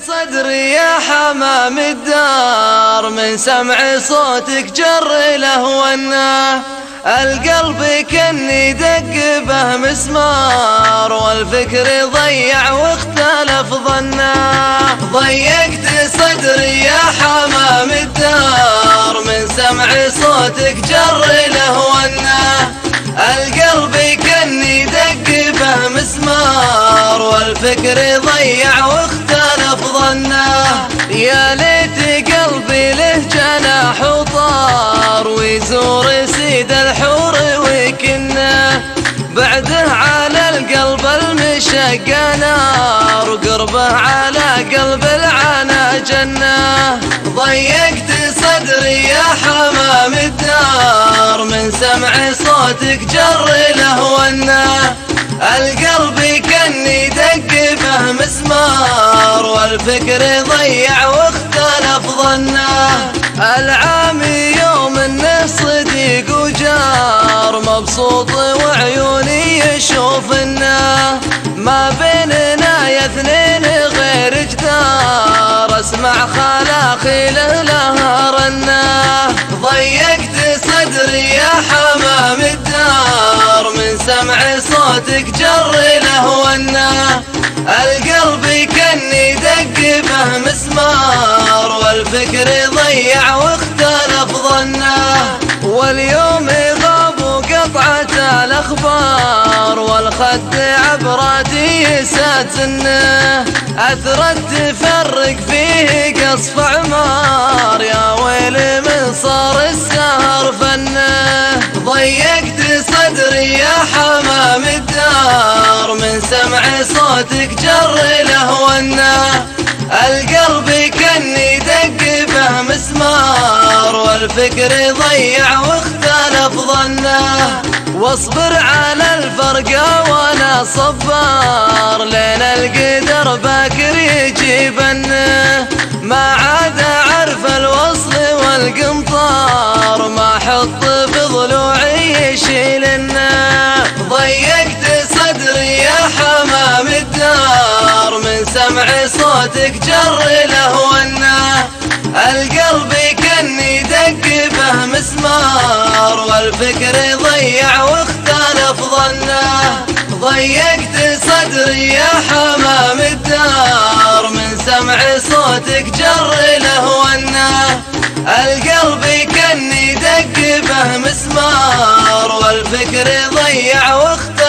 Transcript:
صدري يا حمام الدار من سمع صوتك جر لهونا، القلب كني دق به مسمار والفكر ضيع واختلف ظنه. ضيقت صدري يا حمام الدار من سمع صوتك جر لهونا، القلب كني دق به مسمار والفكر ضيع واختلف ظنه. يا ليت قلبي له جناح وطار ويزور سيد الحور ويكنه، بعده على القلب المشق نار وقربه على قلب العنا جنة. ضيقت صدري يا حمام الدار من سمع صوتك جر لهونا، القلب كني دق به مسمار والفكر ضيع واختلف ظنه. العامي يوم انه صديق وجار مبسوط وعيوني يشوف انه ما بيننا يا اثنين غير جدار، اسمع خلاقي لها رنه. ضيقت صدري يا حمام الدار من سمع صوتك جر لهونا، القلب كني دق به مسمار والفكر ضيع واختلف ظنه. واليوم غاب وقطعت الاخبار والخد عبراتي ساتنه، اثرت تفرق فيه قصف عمار يا ويل من صار السهر فنه. ضيقت صدري يا حمام الدار من سمع صوتك جر لهونا، القلب كني دق به مسمار والفكر ضيع واختلف ظنه. واصبر على الفرقة وانا صبار لين القدر باكر يجيبنه، ما عاد اعرف الوصل والقنطار ما حط في ضلوعي يشيلنه. ضيقت صدري يا حمام الدار من سمع صوتك جر لهونا، القلب كني دق به مسمار والفكر ضيع واختلف ظنه. ضيقت صدري يا حمام الدار من سمع صوتك جر لهونا، القلب كني دق به مسمار والفكر ضيع واختلف